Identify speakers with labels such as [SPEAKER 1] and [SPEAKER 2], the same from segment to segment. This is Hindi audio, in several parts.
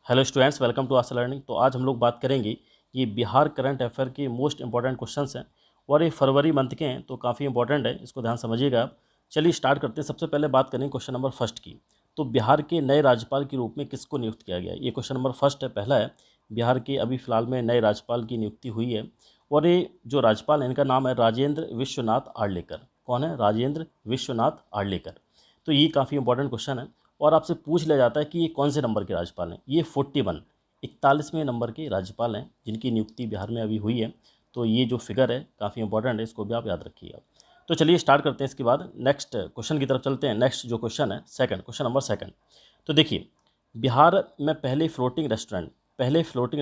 [SPEAKER 1] Hello students, welcome to Aastha learning. तो आज हम लोग बात करेंगे, ये बिहार करंट अफेयर के मोस्ट इंपॉर्टेंट क्वेश्चंस हैं और ये फरवरी मंथ के हैं, तो काफ़ी इंपॉर्टेंट है, इसको ध्यान समझिएगा आप। चलिए स्टार्ट करते हैं। सबसे पहले बात करेंगे क्वेश्चन नंबर फर्स्ट की। तो बिहार के नए राज्यपाल के रूप में किसको नियुक्त किया गया है? ये क्वेश्चन नंबर फर्स्ट है, पहला है। बिहार के अभी फिलहाल में नए राज्यपाल की नियुक्ति हुई है और ये जो राज्यपाल है इनका नाम है राजेंद्र विश्वनाथ आर्लेकर। कौन है? राजेंद्र विश्वनाथ आर्लेकर। तो ये काफ़ी इंपॉर्टेंट क्वेश्चन है और आपसे पूछ लिया जाता है कि ये कौन से नंबर के राज्यपाल हैं। ये 41वें नंबर के राज्यपाल हैं जिनकी नियुक्ति बिहार में अभी हुई है। तो ये जो फिगर है काफ़ी इंपॉर्टेंट है, इसको भी आप याद रखिएगा। तो चलिए स्टार्ट करते हैं। इसके बाद नेक्स्ट क्वेश्चन की तरफ चलते हैं। नेक्स्ट जो क्वेश्चन है सेकंड, क्वेश्चन नंबर सेकंड। तो देखिए, बिहार में पहले फ्लोटिंग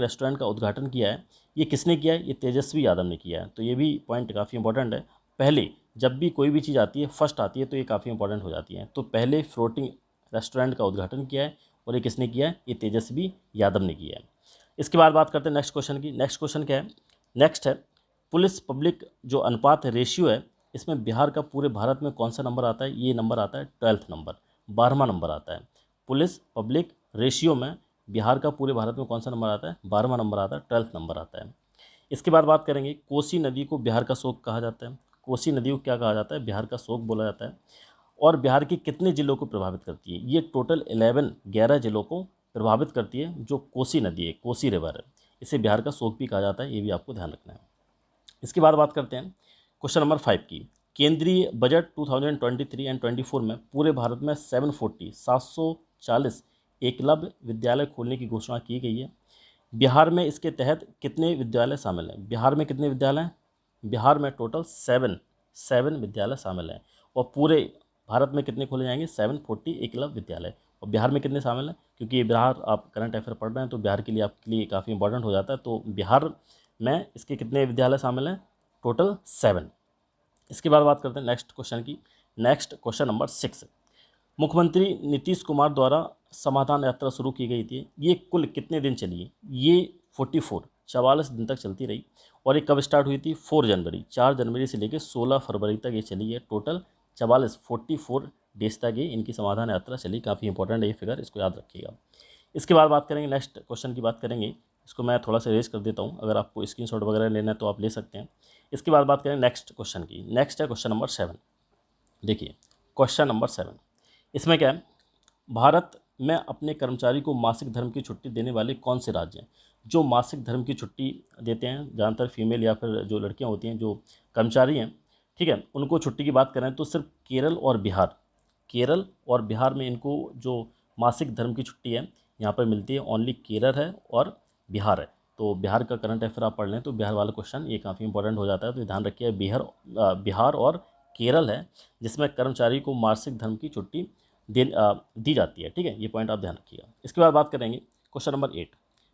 [SPEAKER 1] रेस्टोरेंट का उद्घाटन किया है, ये किसने किया है? ये तेजस्वी यादव ने किया है। तो ये भी पॉइंट काफ़ी इंपॉर्टेंट है। पहले जब भी कोई भी चीज़ आती है, फर्स्ट आती है, तो ये काफ़ी इंपॉर्टेंट हो जाती है। तो पहले फ्लोटिंग रेस्टोरेंट का उद्घाटन किया है और ये किसने किया है? ये तेजस्वी यादव ने किया है। इसके बाद बात करते हैं नेक्स्ट क्वेश्चन की। नेक्स्ट क्वेश्चन क्या है? नेक्स्ट है पुलिस पब्लिक जो अनुपात है, रेशियो है, इसमें बिहार का पूरे भारत में कौन सा नंबर आता है? ये नंबर आता है 12th नंबर, 12वां नंबर आता है। पुलिस पब्लिक रेशियो में बिहार का पूरे भारत में कौन सा नंबर आता है? 12वां नंबर आता है, 12th नंबर आता है। इसके बाद बात करेंगे, कोसी नदी को बिहार का शोक कहा जाता है। कोसी नदी को क्या कहा जाता है? बिहार का शोक बोला जाता है। और बिहार के कितने ज़िलों को प्रभावित करती है? ये टोटल 11 ज़िलों को प्रभावित करती है। जो कोसी नदी है, कोसी रिवर है, इसे बिहार का शोक भी कहा जाता है, ये भी आपको ध्यान रखना है। इसके बाद बात करते हैं क्वेश्चन नंबर 5 की। केंद्रीय बजट 2023 एंड 24 में पूरे भारत में 740 एकलव्य विद्यालय खोलने की घोषणा की गई है। बिहार में इसके तहत कितने विद्यालय शामिल हैं? बिहार में कितने विद्यालय हैं? बिहार में टोटल 7 विद्यालय शामिल हैं। और पूरे भारत में कितने खोले जाएंगे? 740 एकलव्य विद्यालय। और बिहार में कितने शामिल हैं? क्योंकि ये बिहार, आप करंट अफेयर पढ़ रहे हैं तो बिहार के लिए आपके लिए काफ़ी इंपॉर्टेंट हो जाता है। तो बिहार में इसके कितने विद्यालय शामिल हैं? टोटल 7। इसके बाद बात करते हैं नेक्स्ट क्वेश्चन की। Next question number 6। मुख्यमंत्री नीतीश कुमार द्वारा समाधान यात्रा शुरू की गई थी, ये कुल कितने दिन चली है? ये 44 दिन तक चलती रही। और ये कब स्टार्ट हुई थी? 4 जनवरी से लेकर 16 फरवरी तक ये चली है। टोटल 44 डेज तक ये इनकी समाधान यात्रा चली। काफ़ी इंपॉर्टेंट है ये फिगर, इसको याद रखिएगा। इसके बाद बात करेंगे, नेक्स्ट क्वेश्चन की बात करेंगे। इसको मैं थोड़ा सा रेज कर देता हूँ, अगर आपको स्क्रीनशॉट वगैरह लेना है तो आप ले सकते हैं। इसके बाद बात करें नेक्स्ट क्वेश्चन की। नेक्स्ट है क्वेश्चन नंबर 7। देखिए क्वेश्चन नंबर 7, इसमें क्या है? भारत में अपने कर्मचारी को मासिक धर्म की छुट्टी देने वाले कौन से राज्य हैं? जो मासिक धर्म की छुट्टी देते हैं, ज़्यादातर फीमेल या फिर जो लड़कियां होती हैं, जो कर्मचारी हैं, ठीक है, उनको छुट्टी की बात करें तो सिर्फ केरल और बिहार में इनको जो मासिक धर्म की छुट्टी है यहाँ पर मिलती है। ओनली केरल है और बिहार है। तो बिहार का करंट अफेयर आप पढ़ लें तो बिहार वाला क्वेश्चन ये काफ़ी इंपॉर्टेंट हो जाता है। तो ध्यान रखिए, बिहार और केरल है जिसमें कर्मचारी को मासिक धर्म की छुट्टी दी जाती है। ठीक है, ये पॉइंट आप ध्यान रखिएगा। इसके बाद बात करेंगे क्वेश्चन नंबर 8।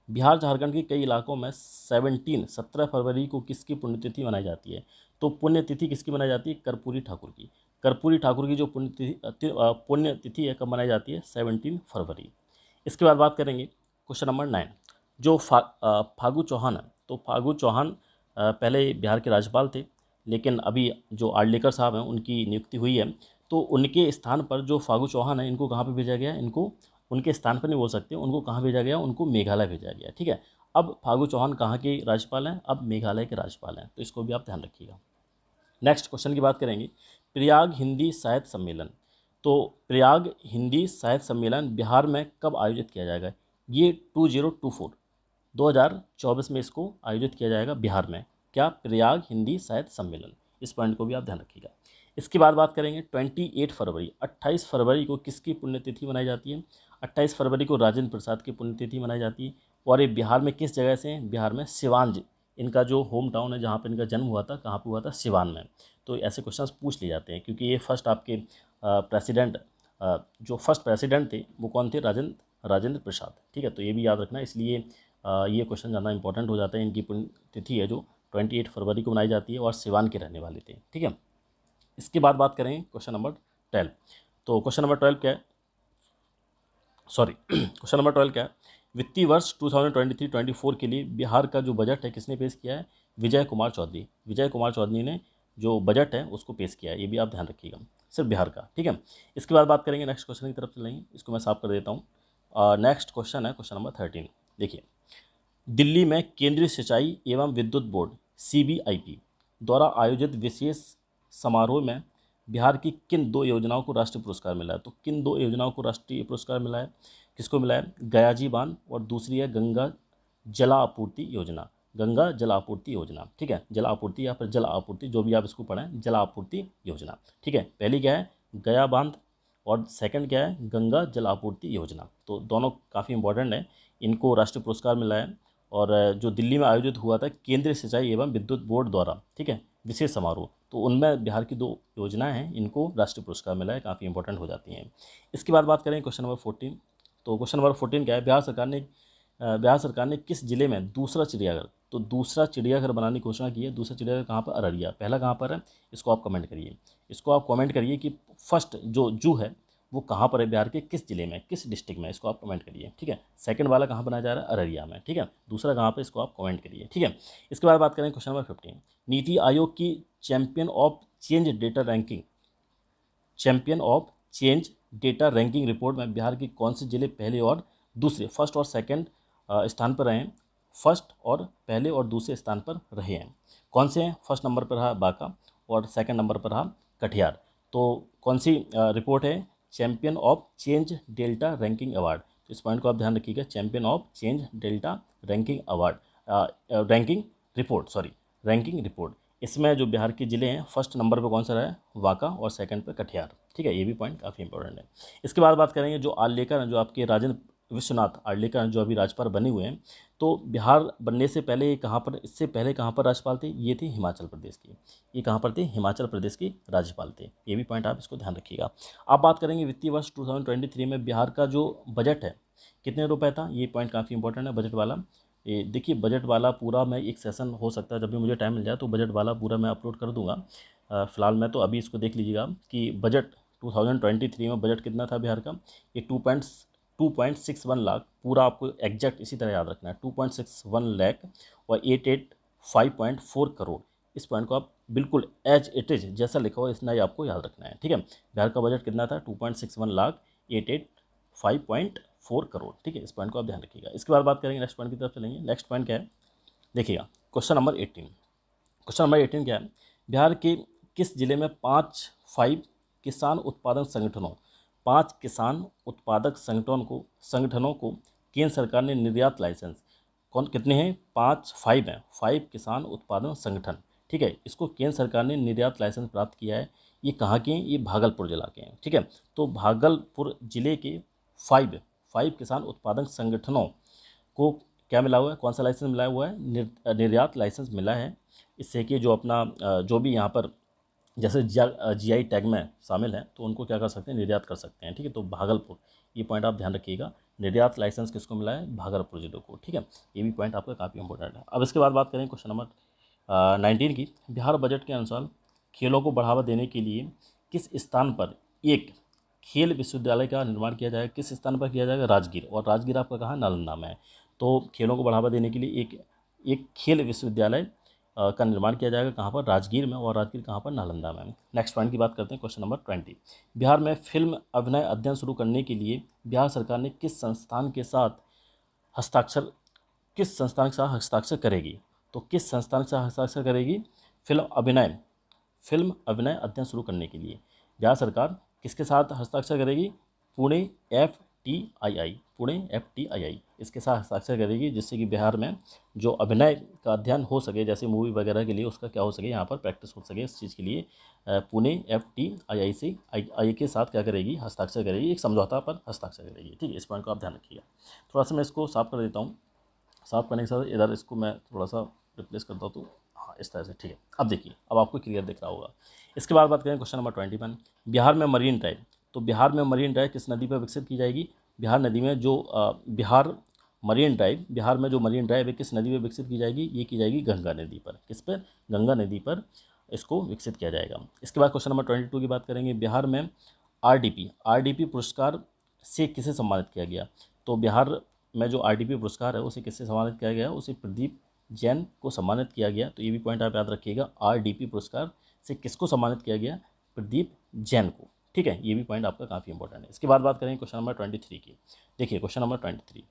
[SPEAKER 1] बिहार झारखंड के कई इलाकों में 17 फरवरी को किसकी पुण्यतिथि मनाई जाती है? तो पुण्यतिथि किसकी मनाई जाती है? कर्पूरी ठाकुर की। कर्पूरी ठाकुर की जो पुण्यतिथि है कब मनाई जाती है? 17 फरवरी। इसके बाद बात करेंगे क्वेश्चन नंबर 9। जो फागू चौहान है, तो फागू चौहान पहले बिहार के राज्यपाल थे, लेकिन अभी जो आर्लेकर साहब हैं उनकी नियुक्ति हुई है। तो उनके स्थान पर जो फागू चौहान है, इनको कहाँ पे भेजा गया? इनको उनके स्थान पर नहीं बोल सकते, उनको कहाँ भेजा गया? उनको मेघालय भेजा गया। ठीक है, अब फागू चौहान कहाँ के राज्यपाल हैं? अब मेघालय के राज्यपाल हैं। तो इसको भी आप ध्यान रखिएगा। नेक्स्ट क्वेश्चन की बात करेंगे, प्रयाग हिंदी साहित्य सम्मेलन। तो प्रयाग हिंदी साहित्य सम्मेलन बिहार में कब आयोजित किया जाएगा? ये 2024 में इसको आयोजित किया जाएगा बिहार में। क्या? प्रयाग हिंदी साहित्य सम्मेलन। इस पॉइंट को भी आप ध्यान रखिएगा। इसके बाद बात करेंगे 28 फरवरी को किसकी पुण्यतिथि मनाई जाती है? 28 फरवरी को राजेंद्र प्रसाद की पुण्यतिथि मनाई जाती है। और ये बिहार में किस जगह से हैं? बिहार में सिवान, इनका जो होम टाउन है, जहाँ पर इनका जन्म हुआ था, कहाँ पर हुआ था? सिवान में। तो ऐसे क्वेश्चंस पूछ लिए जाते हैं क्योंकि ये फर्स्ट आपके प्रेसिडेंट, जो फर्स्ट प्रेसिडेंट थे वो कौन थे? राजेंद्र प्रसाद। ठीक है, तो ये भी याद रखना, इसलिए ये क्वेश्चन ज़्यादा इंपॉर्टेंट हो जाता है। इनकी पुण्यतिथि है जो 28 फरवरी को मनाई जाती है और सिवान के रहने वाले थे। ठीक है, इसके बाद बात करें क्वेश्चन नंबर 12। तो क्वेश्चन नंबर 12 क्या है? सॉरी क्वेश्चन नंबर 12 क्या है? वित्तीय वर्ष 2023-24 के लिए बिहार का जो बजट है किसने पेश किया है? विजय कुमार चौधरी ने जो बजट है उसको पेश किया है। ये भी आप ध्यान रखिएगा, सिर्फ बिहार का। ठीक है, इसके बाद बात करेंगे नेक्स्ट क्वेश्चन की तरफ चलेंगे। इसको मैं साफ कर देता हूँ। नेक्स्ट क्वेश्चन है क्वेश्चन नंबर 13। देखिए, दिल्ली में केंद्रीय सिंचाई एवं विद्युत बोर्ड CBIP द्वारा आयोजित विशेष समारोह में बिहार की किन दो योजनाओं को राष्ट्रीय पुरस्कार मिला है? तो किन दो योजनाओं को राष्ट्रीय पुरस्कार मिला है? किसको मिला है? गयाजी बांध और दूसरी है गंगा जला आपूर्ति योजना। गंगा जल आपूर्ति योजना, ठीक है, जल आपूर्ति या फिर जल आपूर्ति, जो भी आप इसको पढ़ें, जल आपूर्ति योजना, ठीक है। पहली क्या है? गया बांध, और सेकंड क्या है? गंगा जल आपूर्ति योजना। तो दोनों काफ़ी इंपॉर्टेंट है, इनको राष्ट्रीय पुरस्कार मिला है। और जो दिल्ली में आयोजित हुआ था केंद्रीय सिंचाई एवं विद्युत बोर्ड द्वारा, ठीक है, विशेष समारोह, तो उनमें बिहार की दो योजनाएं हैं, इनको राष्ट्रीय पुरस्कार मिला है, काफ़ी इंपॉर्टेंट हो जाती हैं। इसके बाद बात करें क्वेश्चन नंबर 14। तो क्वेश्चन नंबर 14 क्या है? बिहार सरकार ने किस जिले में दूसरा चिड़ियाघर, तो दूसरा चिड़ियाघर बनाने की घोषणा की है। दूसरा चिड़ियाघर कहाँ पर? अररिया। पहला कहाँ पर है? इसको आप कमेंट करिए। इसको आप कमेंट करिए कि फर्स्ट जो जू है वो कहाँ पर है, बिहार के किस जिले में, किस डिस्ट्रिक्ट में, इसको आप कमेंट करिए, ठीक है। सेकंड वाला कहाँ बनाया जा रहा है? अररिया में, ठीक है। दूसरा कहाँ पर, इसको आप कमेंट करिए, ठीक है। इसके बाद बात करें क्वेश्चन नंबर 15। नीति आयोग की champion of change data ranking report में बिहार के कौन से जिले पहले और दूसरे, फर्स्ट और सेकंड स्थान पर रहे हैं? फर्स्ट और पहले और दूसरे स्थान पर रहे हैं। कौन से हैं? फर्स्ट नंबर पर रहा बांका और सेकंड नंबर पर रहा कटिहार। तो कौन सी रिपोर्ट है? Champion of change delta ranking award. तो इस पॉइंट को आप ध्यान रखिएगा, champion of change delta ranking award, ranking report. इसमें जो बिहार के ज़िले हैं, फर्स्ट नंबर पर कौन सा रहा है? वांका, और सेकंड पर कटिहार, ठीक है। ये भी पॉइंट काफ़ी इंपॉर्टेंट है। इसके बाद बात करेंगे जो आर्लेकर हैं, जो आपके राजेंद्र विश्वनाथ आर्लेकर हैं, जो अभी राज्यपाल बने हुए हैं, तो बिहार बनने से पहले ये कहाँ पर, इससे पहले कहाँ पर राज्यपाल थे? ये थे हिमाचल प्रदेश की। ये कहाँ पर थे? हिमाचल प्रदेश के राज्यपाल थे। ये भी पॉइंट आप इसको ध्यान रखिएगा। अब बात करेंगे वित्तीय वर्ष 2023 में बिहार का जो बजट है कितने रुपए था। ये पॉइंट काफ़ी इंपॉर्टेंट है, बजट वाला। ये देखिए, बजट वाला पूरा मैं एक सेशन हो सकता है जब भी मुझे टाइम मिल जाए तो बजट वाला पूरा मैं अपलोड कर दूंगा। फिलहाल मैं तो अभी इसको देख लीजिएगा कि बजट 2023 में बजट कितना था बिहार का। ये 2.61 लाख, पूरा आपको एग्जैक्ट इसी तरह याद रखना है, 2.61 लाख और 885.4 करोड़। इस पॉइंट को आप बिल्कुल एज इट इज़ जैसा लिखा हो इतना ही आपको याद रखना है, ठीक है। बिहार का बजट कितना था? 2.61 लाख 885.4 करोड़, ठीक है। इस पॉइंट को आप ध्यान रखिएगा। इसके बाद बात करेंगे नेक्स्ट पॉइंट की तरफ चलेंगे। नेक्स्ट पॉइंट क्या है? देखिएगा, क्वेश्चन नंबर 18। क्वेश्चन नंबर 18 क्या है? बिहार के किस जिले में फाइव किसान उत्पादक संगठनों, 5 किसान उत्पादक संगठनों को केंद्र सरकार ने निर्यात लाइसेंस, कौन कितने हैं? 5 हैं, 5 किसान उत्पादन संगठन, ठीक है। इसको केंद्र सरकार ने निर्यात लाइसेंस प्राप्त किया है। ये कहाँ के हैं? ये भागलपुर जिला के हैं, ठीक है। तो भागलपुर जिले के 5 किसान उत्पादक संगठनों को क्या मिला हुआ है? कौन सा लाइसेंस मिला हुआ है? निर्यात लाइसेंस मिला है। इससे कि जो अपना जो भी यहाँ पर जैसे GI टैग में शामिल हैं तो उनको क्या कर सकते हैं? निर्यात कर सकते हैं, ठीक है। तो भागलपुर, ये पॉइंट आप ध्यान रखिएगा, निर्यात लाइसेंस किसको मिला है? भागलपुर जिले को, ठीक है। ये भी पॉइंट आपका काफ़ी इंपॉर्टेंट है। अब इसके बाद बात करें क्वेश्चन नंबर 19 की। बिहार बजट के अनुसार खेलों को बढ़ावा देने के लिए किस स्थान पर एक खेल विश्वविद्यालय का निर्माण किया जाएगा? किस स्थान पर किया जाएगा? राजगीर, और राजगीर आपका कहाँ? नालंदा में है। तो खेलों को बढ़ावा देने के लिए एक खेल विश्वविद्यालय का निर्माण किया जाएगा, कहाँ पर? राजगीर में, और राजगीर कहाँ पर? नालंदा में। नेक्स्ट पॉइंट की बात करते हैं, क्वेश्चन नंबर 20। बिहार में फिल्म अभिनय अध्ययन शुरू करने के लिए बिहार सरकार ने हस्ताक्षर किस संस्थान के साथ हस्ताक्षर करेगी? तो किस संस्थान के साथ हस्ताक्षर करेगी? फिल्म अभिनय अध्ययन शुरू करने के लिए बिहार सरकार किसके साथ हस्ताक्षर करेगी? पुणे FTII इसके साथ हस्ताक्षर करेगी, जिससे कि बिहार में जो अभिनय का अध्ययन हो सके, जैसे मूवी वगैरह के लिए उसका क्या हो सके, यहाँ पर प्रैक्टिस हो सके, इस चीज़ के लिए पुणे FTII से आई के साथ क्या करेगी? हस्ताक्षर करेगी, एक समझौता पर हस्ताक्षर करेगी, ठीक है। इस पॉइंट को आप ध्यान रखिएगा। थोड़ा सा मैं इसको साफ कर देता हूँ। साफ करने के साथ इधर इसको मैं थोड़ा सा रिप्लेस करता हूँ, तो हाँ इस तरह से, ठीक है। अब देखिए, अब आपको क्लियर दिख रहा होगा। इसके बाद बात करें क्वेश्चन नंबर 21। बिहार में मरीन ड्राइव, तो बिहार में मरीन ड्राइव किस नदी पर विकसित की जाएगी? बिहार नदी में जो बिहार में जो मरीन ड्राइव है किस नदी पर विकसित की जाएगी? ये की जाएगी गंगा नदी पर। किस पर? गंगा नदी पर इसको विकसित किया जाएगा। इसके बाद क्वेश्चन नंबर 22 की बात करेंगे। बिहार में RDP पुरस्कार से किसे सम्मानित किया गया? तो बिहार में जो RDP पुरस्कार है उसे किससे सम्मानित किया गया? उसे प्रदीप जैन को सम्मानित किया गया। तो ये भी पॉइंट आप याद रखिएगा, RDP पुरस्कार से किसको सम्मानित किया गया? प्रदीप जैन को, ठीक है, ये भी पॉइंट आपका काफ़ी इंपॉर्टेंट है। इसके बाद बात करेंगे क्वेश्चन नंबर 23 की। देखिए क्वेश्चन नंबर 23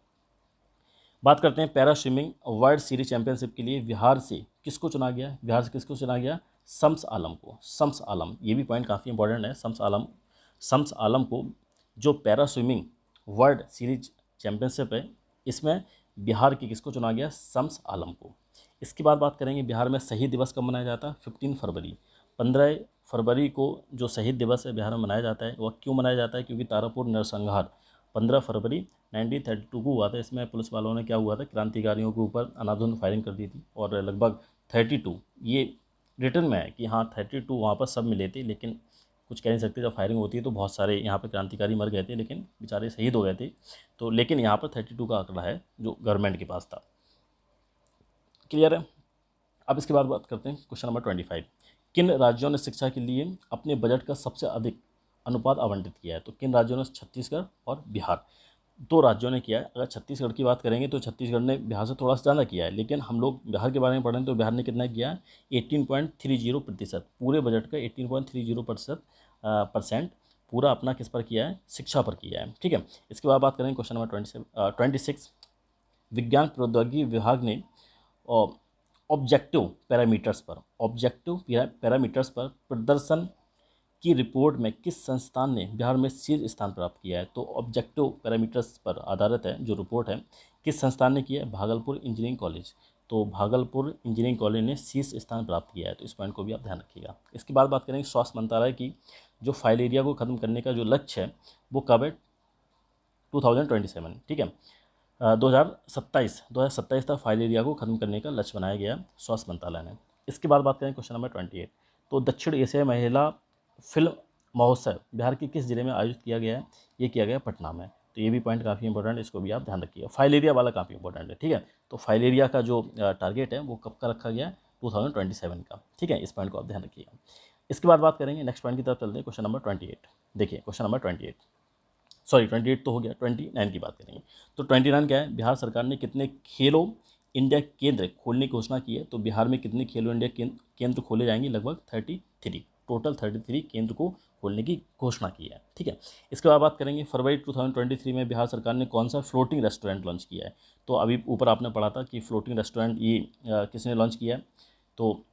[SPEAKER 1] बात करते हैं para swimming world series championship के लिए बिहार से किसको चुना गया, बिहार से किसको चुना गया, शम्स आलम को। शम्स आलम, ये भी पॉइंट काफ़ी इंपॉर्टेंट है। शम्स आलम को जो para swimming world series championship है इसमें बिहार के किसको चुना गया, शम्स आलम को। इसके बाद बात करेंगे बिहार में शहीद दिवस कब मनाया जाता है, 15 फरवरी। 15 फरवरी को जो शहीद दिवस है बिहार में मनाया जाता है, वह क्यों मनाया जाता है, क्योंकि तारापुर नरसंहार 15 फरवरी 1932 को हुआ था। इसमें पुलिस वालों ने क्या हुआ था, क्रांतिकारियों के ऊपर अंधाधुंध फायरिंग कर दी थी और लगभग 32, ये रिटर्न में है कि हाँ 32 वहाँ पर सब मिले थे, लेकिन कुछ कह नहीं सकते। जब फायरिंग होती है तो बहुत सारे यहाँ पर क्रांतिकारी मर गए थे, लेकिन बेचारे शहीद हो गए थे। तो लेकिन यहाँ पर 32 का आंकड़ा है जो गवर्नमेंट के पास था। क्लियर है। अब इसके बाद बात करते हैं क्वेश्चन नंबर 25। किन राज्यों ने शिक्षा के लिए अपने बजट का सबसे अधिक अनुपात आवंटित किया है, तो किन राज्यों ने, छत्तीसगढ़ और बिहार, दो राज्यों ने किया है। अगर छत्तीसगढ़ की बात करेंगे तो छत्तीसगढ़ ने बिहार से थोड़ा सा ज़्यादा किया है, लेकिन हम लोग बिहार के बारे में पढ़ें तो बिहार ने कितना किया है, 18.30%। पूरे बजट का 18.30% परसेंट पूरा अपना किस पर किया है, शिक्षा पर किया है। ठीक है। इसके बाद बात करेंगे क्वेश्चन नंबर 26। विज्ञान प्रौद्योगिकी विभाग ने ऑब्जेक्टिव पैरामीटर्स पर प्रदर्शन की रिपोर्ट में किस संस्थान ने बिहार में शीर्ष स्थान प्राप्त किया है, तो ऑब्जेक्टिव पैरामीटर्स पर आधारित है जो रिपोर्ट है, किस संस्थान ने किया है, भागलपुर इंजीनियरिंग कॉलेज। तो भागलपुर इंजीनियरिंग कॉलेज ने शीर्ष स्थान प्राप्त किया है, तो इस पॉइंट को भी आप ध्यान रखिएगा। इसके बाद बात करेंगे स्वास्थ्य मंत्रालय की जो फाइलेरिया को ख़त्म करने का जो लक्ष्य है वो कब है, 2027। ठीक है, 2027 तक फाइलेरिया को खत्म करने का लक्ष्य बनाया गया स्वास्थ्य मंत्रालय ने। इसके बाद बात करें क्वेश्चन नंबर 28। तो दक्षिण एशिया महिला फिल्म महोत्सव बिहार के किस जिले में आयोजित किया गया है, ये किया गया पटना में। तो ये भी पॉइंट काफ़ी इंपॉर्टेंट है, इसको भी आप ध्यान रखिएगा। फाइलेरिया वाला काफ़ी इंपॉर्टेंट है। ठीक है, तो फाइलेरिया का जो टारगेट है वो कब का रखा गया है, 2027 का। ठीक है, इस पॉइंट को आप ध्यान रखिएगा। इसके बाद बात करेंगे नेक्स्ट पॉइंट की तरफ चलते हैं, क्वेश्चन नंबर 28। देखिए क्वेश्चन नंबर 28, सॉरी 28 तो हो गया, 29 की बात करेंगे। तो 29 क्या है, बिहार सरकार ने कितने खेलो इंडिया केंद्र खोलने की घोषणा की है, तो बिहार में कितने खेलो इंडिया केंद्र खोले जाएंगे, लगभग 33, टोटल 33 केंद्र को खोलने की घोषणा की है। ठीक है। इसके बाद बात करेंगे फरवरी 2023 में बिहार सरकार ने कौन सा फ्लोटिंग रेस्टोरेंट लॉन्च किया है, तो अभी ऊपर आपने पढ़ा था कि फ्लोटिंग रेस्टोरेंट ये किसने लॉन्च किया है, तो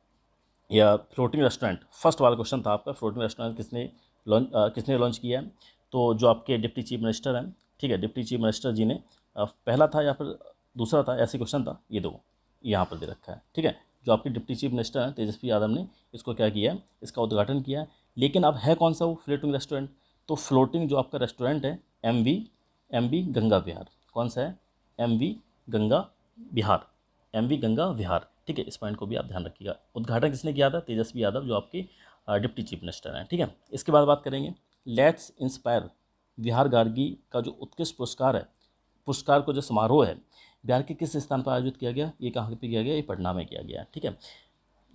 [SPEAKER 1] या फ्लोटिंग रेस्टोरेंट फर्स्ट वाला क्वेश्चन था आपका, फ्लोटिंग रेस्टोरेंट किसने लॉन्च किया है, तो जो आपके डिप्टी चीफ मिनिस्टर हैं। ठीक है, डिप्टी चीफ मिनिस्टर जी ने पहला था या फिर दूसरा था, ऐसे क्वेश्चन था, ये दो यहाँ पर दे रखा है। ठीक है, जो आपके डिप्टी चीफ मिनिस्टर हैं तेजस्वी यादव ने इसको क्या किया है, इसका उद्घाटन किया है। लेकिन अब है कौन सा वो फ्लोटिंग रेस्टोरेंट, तो फ्लोटिंग जो आपका रेस्टोरेंट है एम वी गंगा विहार। कौन सा है, गंगा विहार गंगा विहार। ठीक है, इस पॉइंट को भी आप ध्यान रखिएगा। उद्घाटन किसने किया था, तेजस्वी यादव जो आपके डिप्टी चीफ मिनिस्टर हैं। ठीक है। इसके बाद बात करेंगे लेट्स इंस्पायर बिहार गार्गी का जो उत्कृष्ट पुरस्कार है, पुरस्कार को जो समारोह है बिहार के किस स्थान पर आयोजित किया गया, ये कहाँ पे किया गया, ये पटना में किया गया। ठीक है,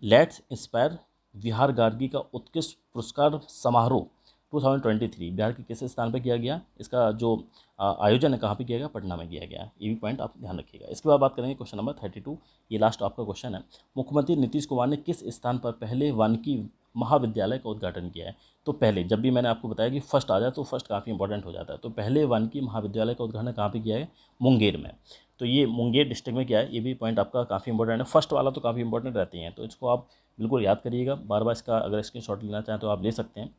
[SPEAKER 1] लेट्स इंस्पायर बिहार गार्गी का उत्कृष्ट पुरस्कार समारोह 2023 बिहार के किस स्थान पर किया गया, इसका जो आयोजन है कहाँ पे किया गया, पटना में किया गया। ये भी पॉइंट आप ध्यान रखिएगा। इसके बाद बात करेंगे क्वेश्चन नंबर 32, ये लास्ट आपका क्वेश्चन है। मुख्यमंत्री नीतीश कुमार ने किस स्थान पर पहले वानिकी महाविद्यालय का उद्घाटन किया है, तो पहले जब भी मैंने आपको बताया कि फर्स्ट आ जाए तो फर्स्ट काफ़ी इंपॉर्टेंट हो जाता है, तो पहले वानिकी महाविद्यालय का उद्घाटन कहाँ पे किया है, मुंगेर में। तो ये मुंगेर डिस्ट्रिक्ट में क्या है, ये भी पॉइंट आपका काफ़ी इंपॉर्टेंट है। फर्स्ट वाला तो काफ़ी इंपॉर्टेंट रहती हैं, तो इसको आप बिल्कुल याद करिएगा। बार बार इसका अगर स्क्रीनशॉट लेना चाहें तो आप ले सकते हैं,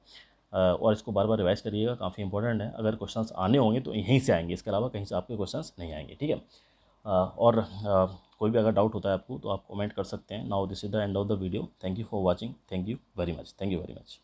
[SPEAKER 1] और इसको बार बार रिवाइज करिएगा, काफ़ी इंपॉर्टेंट है। अगर क्वेश्चंस आने होंगे तो यहीं से आएंगे, इसके अलावा कहीं से आपके क्वेश्चंस नहीं आएंगे। ठीक है। और कोई भी अगर डाउट होता है आपको तो आप कमेंट कर सकते हैं। Now this is the end of the video. Thank you for watching. Thank you very much.